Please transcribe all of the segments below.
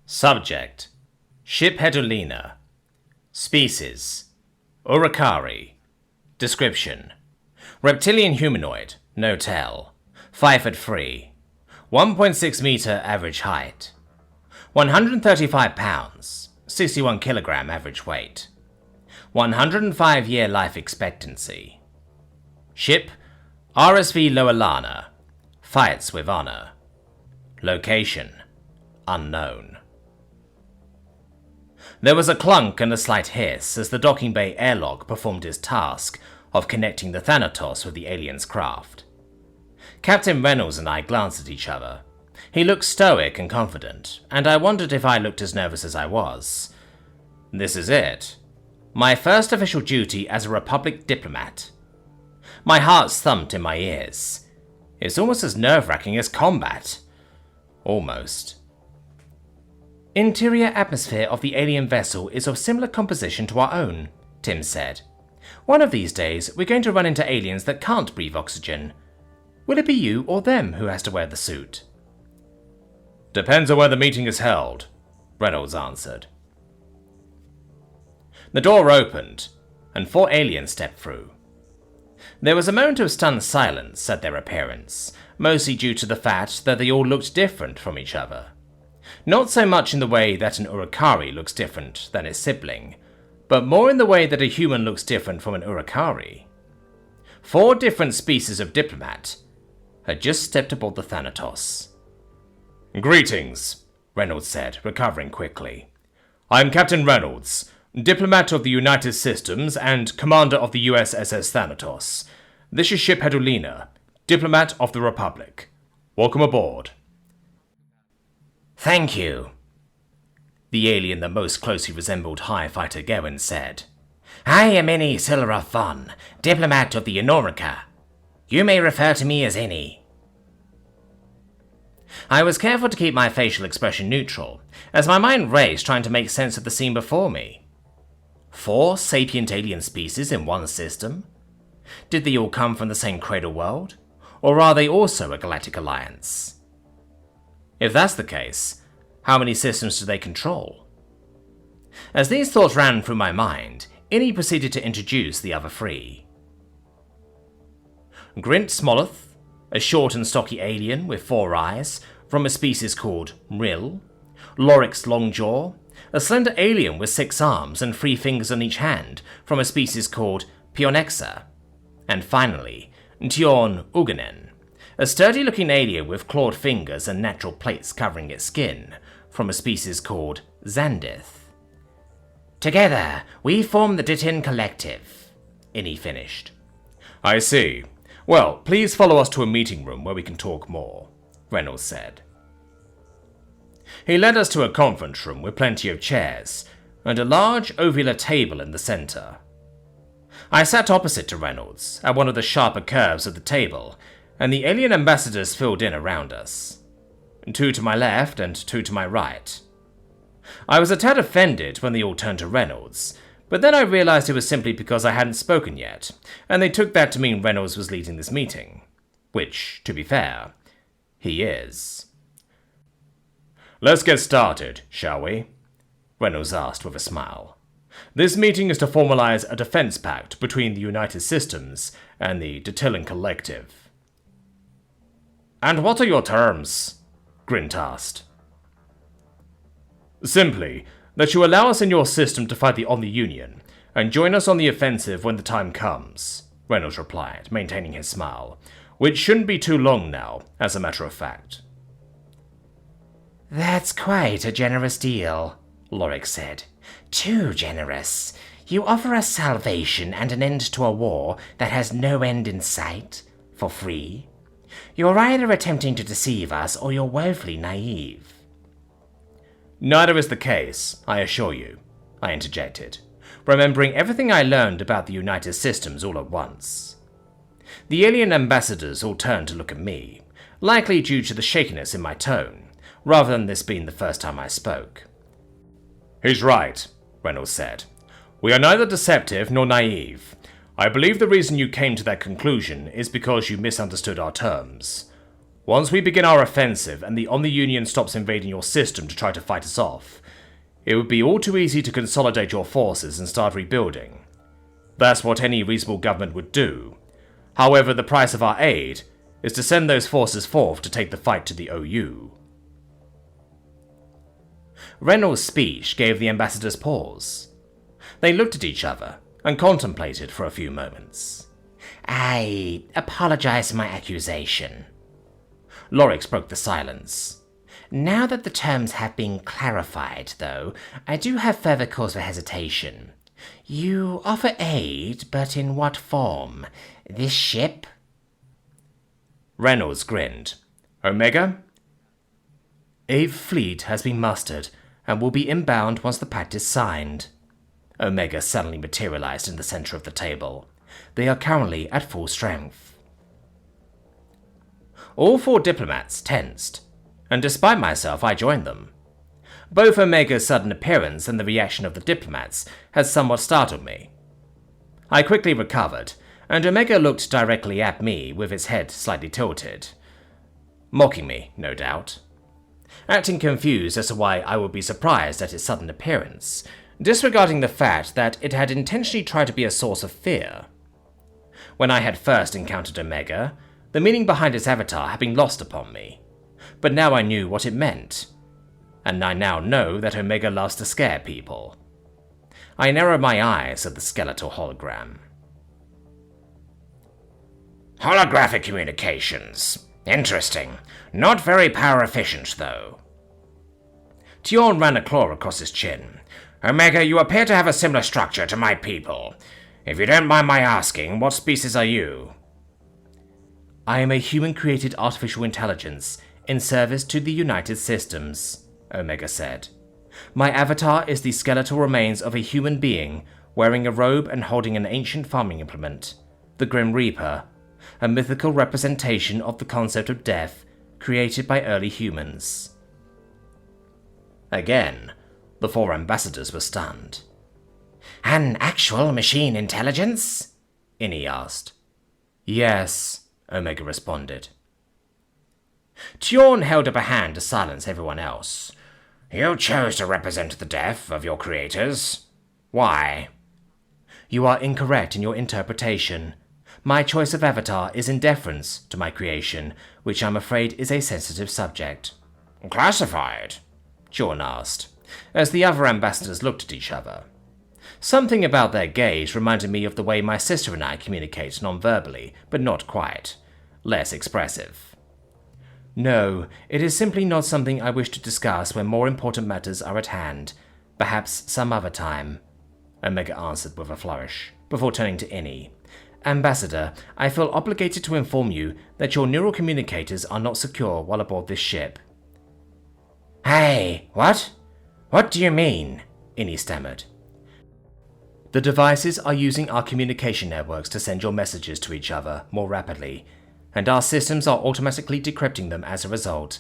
Subject: Ship Hedolina. Species: Urakari. Description: reptilian humanoid, no tail, 5 foot 3, 1.6 meter average height, 135 pounds, 61 kilogram average weight, 105-year life expectancy. Ship: RSV Loalana, fights with honor. Location: unknown. There was a clunk and a slight hiss as the docking bay airlock performed its task of connecting the Thanatos with the alien's craft. Captain Reynolds and I glanced at each other. He looked stoic and confident, and I wondered if I looked as nervous as I was. This is it. My first official duty as a Republic diplomat. My heart thumped in my ears. It's almost as nerve-wracking as combat. Almost. Interior atmosphere of the alien vessel is of similar composition to our own, Tim said. One of these days, we're going to run into aliens that can't breathe oxygen. Will it be you or them who has to wear the suit? Depends on where the meeting is held, Reynolds answered. The door opened, and 4 aliens stepped through. There was a moment of stunned silence at their appearance, mostly due to the fact that they all looked different from each other. Not so much in the way that an Urakari looks different than its sibling, but more in the way that a human looks different from an Urakari. 4 different species of diplomat had just stepped aboard the Thanatos. Greetings, Reynolds said, recovering quickly. I'm Captain Reynolds, diplomat of the United Systems and commander of the USS Thanatos. This is Ship Hedolina, diplomat of the Republic. Welcome aboard. Thank you, the alien that most closely resembled High Fighter Gowin said. I am Inni Silrathon, diplomat of the Enorika. You may refer to me as Inni. I was careful to keep my facial expression neutral, as my mind raced trying to make sense of the scene before me. 4 sapient alien species in one system? Did they all come from the same cradle world? Or are they also a galactic alliance? If that's the case, how many systems do they control? As these thoughts ran through my mind, Inni proceeded to introduce the other 3. Grint Smoloth, a short and stocky alien with 4 eyes, from a species called Rill. Lorix Longjaw, a slender alien with 6 arms and 3 fingers on each hand, from a species called Pionexa. And finally, Tion Uganen, a sturdy-looking alien with clawed fingers and natural plates covering its skin, from a species called Xandith. Together, we form the Ditin Collective, Inni finished. I see. Well, please follow us to a meeting room where we can talk more, Reynolds said. He led us to a conference room with plenty of chairs, and a large ovular table in the center. I sat opposite to Reynolds, at one of the sharper curves of the table, and the alien ambassadors filled in around us. 2 to my left and 2 to my right. I was a tad offended when they all turned to Reynolds, but then I realized it was simply because I hadn't spoken yet, and they took that to mean Reynolds was leading this meeting. Which, to be fair, he is. Let's get started, shall we? Reynolds asked with a smile. This meeting is to formalize a defense pact between the United Systems and the Ditillan Collective. And what are your terms? Grint asked. Simply, that you allow us in your system to fight on the Union, and join us on the offensive when the time comes, Reynolds replied, maintaining his smile, which shouldn't be too long now, as a matter of fact. That's quite a generous deal, Lorix said. Too generous. You offer us salvation and an end to a war that has no end in sight, for free. You're either attempting to deceive us or you're woefully naive. Neither is the case, I assure you, I interjected, remembering everything I learned about the United Systems all at once. The alien ambassadors all turned to look at me, likely due to the shakiness in my tone, rather than this being the first time I spoke. He's right, Reynolds said. We are neither deceptive nor naive. I believe the reason you came to that conclusion is because you misunderstood our terms. Once we begin our offensive and the Omni-Union stops invading your system to try to fight us off, it would be all too easy to consolidate your forces and start rebuilding. That's what any reasonable government would do. However, the price of our aid is to send those forces forth to take the fight to the OU. Reynolds' speech gave the ambassadors pause. They looked at each other and contemplated for a few moments. I apologize for my accusation. Lorix broke the silence. Now that the terms have been clarified, though, I do have further cause for hesitation. You offer aid, but in what form? This ship? Reynolds grinned. Omega? A fleet has been mustered and will be inbound once the pact is signed. Omega suddenly materialized in the center of the table. They are currently at full strength. All 4 diplomats tensed, and despite myself, I joined them. Both Omega's sudden appearance and the reaction of the diplomats had somewhat startled me. I quickly recovered, and Omega looked directly at me with its head slightly tilted. Mocking me, no doubt. Acting confused as to why I would be surprised at its sudden appearance, disregarding the fact that it had intentionally tried to be a source of fear. When I had first encountered Omega, the meaning behind its avatar had been lost upon me, but now I knew what it meant, and I now know that Omega loves to scare people. I narrowed my eyes at the skeletal hologram. Holographic communications. Interesting. Not very power efficient, though. Tjorn ran a claw across his chin. Omega, you appear to have a similar structure to my people. If you don't mind my asking, what species are you? I am a human-created artificial intelligence in service to the United Systems, Omega said. My avatar is the skeletal remains of a human being wearing a robe and holding an ancient farming implement, the Grim Reaper, a mythical representation of the concept of death created by early humans. Again, the 4 ambassadors were stunned. An actual machine intelligence? Inni asked. Yes, Omega responded. Tjorn held up a hand to silence everyone else. You chose to represent the death of your creators. Why? You are incorrect in your interpretation. My choice of avatar is in deference to my creation, which I'm afraid is a sensitive subject. Classified? Tjorn asked, as the other ambassadors looked at each other. Something about their gaze reminded me of the way my sister and I communicate non-verbally, but not quite. Less expressive. No, it is simply not something I wish to discuss when more important matters are at hand. Perhaps some other time, Omega answered with a flourish, before turning to Inni. Ambassador, I feel obligated to inform you that your neural communicators are not secure while aboard this ship. Hey, what? What do you mean? Inni stammered. The devices are using our communication networks to send your messages to each other more rapidly, and our systems are automatically decrypting them as a result.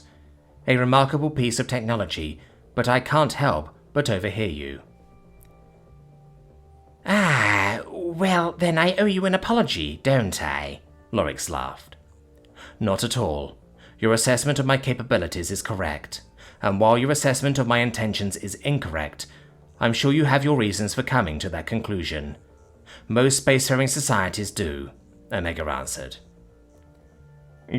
A remarkable piece of technology, but I can't help but overhear you. Well, then I owe you an apology, don't I? Lorix laughed. Not at all. Your assessment of my capabilities is correct, and while your assessment of my intentions is incorrect, I'm sure you have your reasons for coming to that conclusion. Most spacefaring societies do, Omega answered.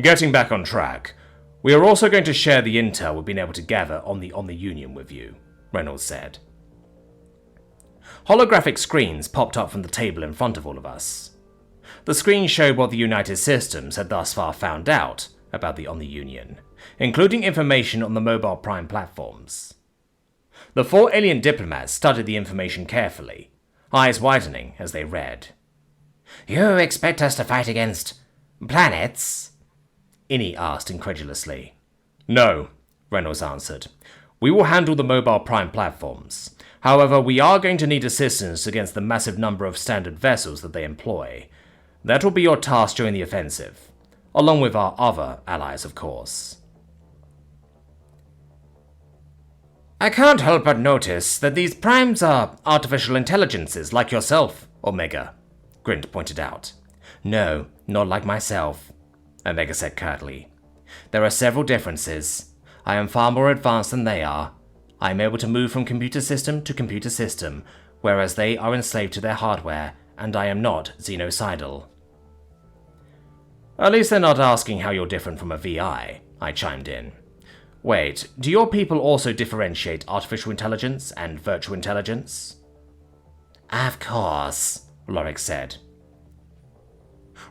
Getting back on track, we are also going to share the intel we've been able to gather on the Union with you, Reynolds said. Holographic screens popped up from the table in front of all of us. The screen showed what the United Systems had thus far found out about the Omni-Union, including information on the mobile prime platforms. The 4 alien diplomats studied the information carefully, eyes widening as they read. You expect us to fight against planets? Inni asked incredulously. No, Reynolds answered. We will handle the mobile prime platforms. However, we are going to need assistance against the massive number of standard vessels that they employ. That will be your task during the offensive, along with our other allies, of course. I can't help but notice that these primes are artificial intelligences like yourself, Omega, Grint pointed out. No, not like myself, Omega said curtly. There are several differences. I am far more advanced than they are. I am able to move from computer system to computer system, whereas they are enslaved to their hardware, and I am not xenocidal. At least they're not asking how you're different from a VI, I chimed in. Wait, do your people also differentiate artificial intelligence and virtual intelligence? Of course, Lorik said.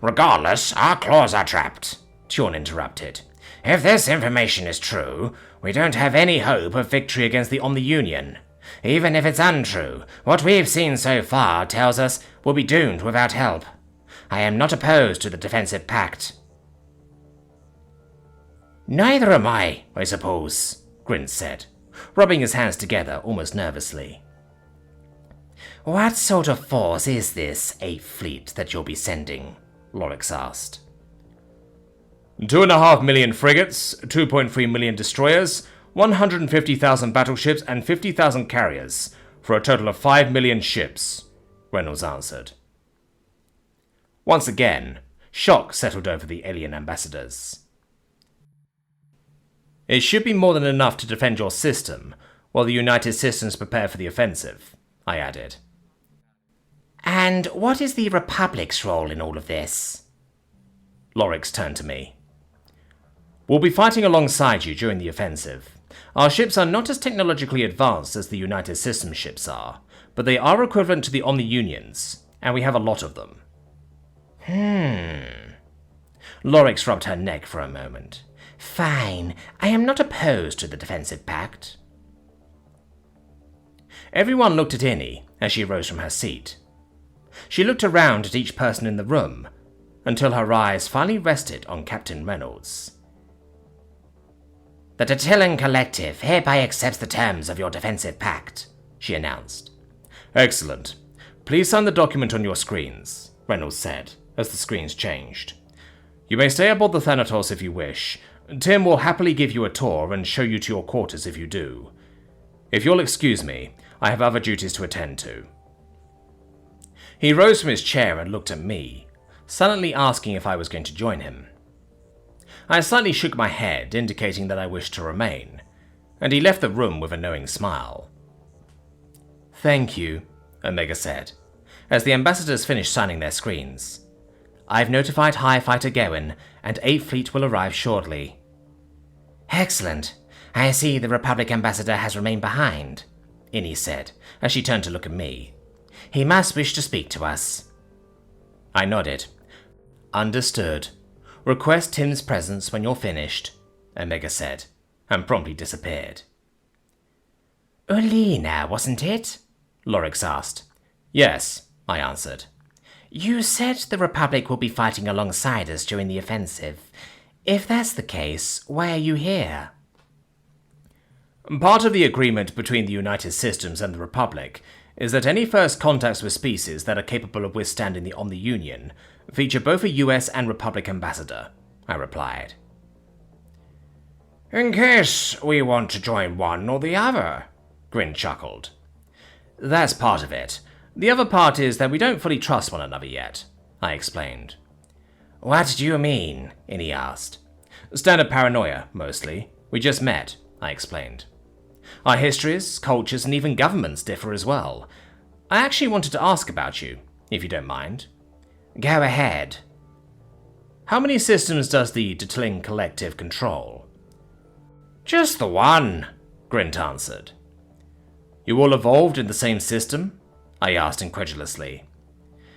Regardless, our claws are trapped, Tjorn interrupted. If this information is true, we don't have any hope of victory against the Omni-Union. Even if it's untrue, what we've seen so far tells us we'll be doomed without help. I am not opposed to the defensive pact. Neither am I suppose, Grint said, rubbing his hands together almost nervously. What sort of force is this 8th Fleet that you'll be sending? Lorik asked. 2.5 million frigates, 2.3 million destroyers, 150,000 battleships, and 50,000 carriers, for a total of 5 million ships, Reynolds answered. Once again, shock settled over the alien ambassadors. It should be more than enough to defend your system, while the United Systems prepare for the offensive, I added. And what is the Republic's role in all of this? Lorik turned to me. We'll be fighting alongside you during the offensive. Our ships are not as technologically advanced as the United Systems ships are, but they are equivalent to the Omni-Unions, and we have a lot of them. Lorik rubbed her neck for a moment. Fine, I am not opposed to the defensive pact. Everyone looked at Innie as she rose from her seat. She looked around at each person in the room, until her eyes finally rested on Captain Reynolds. The Tatillan Collective hereby accepts the terms of your defensive pact, she announced. Excellent. Please sign the document on your screens, Reynolds said, as the screens changed. You may stay aboard the Thanatos if you wish. Tim will happily give you a tour and show you to your quarters if you do. If you'll excuse me, I have other duties to attend to. He rose from his chair and looked at me, silently asking if I was going to join him. I slightly shook my head, indicating that I wished to remain, and he left the room with a knowing smile. Thank you, Omega said, as the ambassadors finished signing their screens. I've notified High Fighter Gowan, and 8th Fleet will arrive shortly. Excellent. I see the Republic ambassador has remained behind, Innie said, as she turned to look at me. He must wish to speak to us. I nodded. Understood. Request Tim's presence when you're finished, Omega said, and promptly disappeared. Ulina, wasn't it? Lorik asked. Yes, I answered. You said the Republic will be fighting alongside us during the offensive. If that's the case, why are you here? Part of the agreement between the United Systems and the Republic is that any first contacts with species that are capable of withstanding the Omni-Union feature both a US and Republic ambassador, I replied. In case we want to join one or the other, Grin chuckled. That's part of it. The other part is that we don't fully trust one another yet, I explained. What do you mean? Innie asked. Standard paranoia, mostly. We just met, I explained. Our histories, cultures, and even governments differ as well. I actually wanted to ask about you, if you don't mind. Go ahead. How many systems does the Tatillan Collective control? Just the one, Grint answered. You all evolved in the same system? I asked incredulously.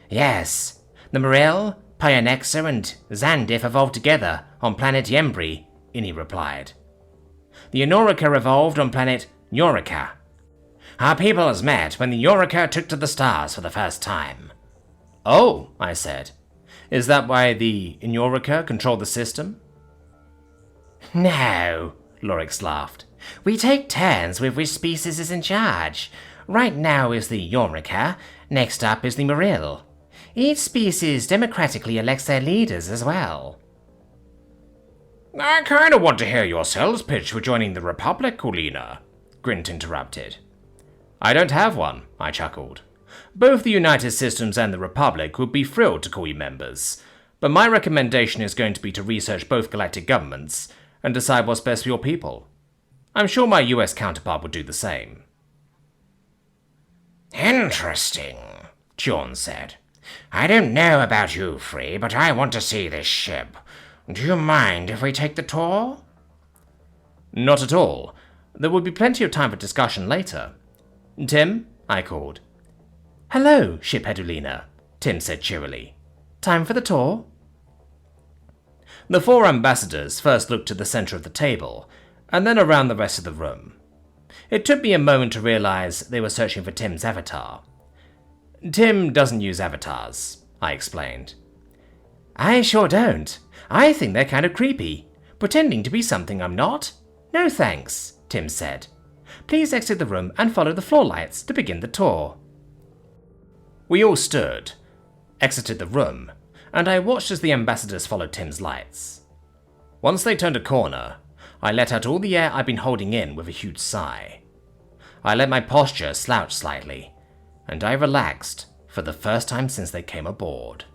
Yes. The Morel, Pionexa, and Zandif evolved together on planet Yembri, Innie replied. The Enorika evolved on planet Yorika. Our peoples met when the Yorika took to the stars for the first time. Oh, I said. Is that why the Enorika control the system? No, Lorik laughed. We take turns with which species is in charge. Right now is the Yorika, next up is the Moril. Each species democratically elects their leaders as well. I kinda want to hear your sales pitch for joining the Republic, Ulina, Grint interrupted. I don't have one, I chuckled. Both the United Systems and the Republic would be thrilled to call you members, But my recommendation is going to be to research both galactic governments and decide what's best for your people. I'm sure my US counterpart would do the same. Interesting, John said. I don't know about you, Free, but I want to see this ship. Do you mind if we take the tour? Not at all. There will be plenty of time for discussion later. Tim, I called. Hello, Shiphead Ulina, Tim said cheerily. Time for the tour? The 4 ambassadors first looked to the center of the table, and then around the rest of the room. It took me a moment to realize they were searching for Tim's avatar. Tim doesn't use avatars, I explained. I sure don't. I think they're kind of creepy, pretending to be something I'm not. No thanks, Tim said. Please exit the room and follow the floor lights to begin the tour. We all stood, exited the room, and I watched as the ambassadors followed Tim's lights. Once they turned a corner, I let out all the air I'd been holding in with a huge sigh. I let my posture slouch slightly, and I relaxed for the first time since they came aboard.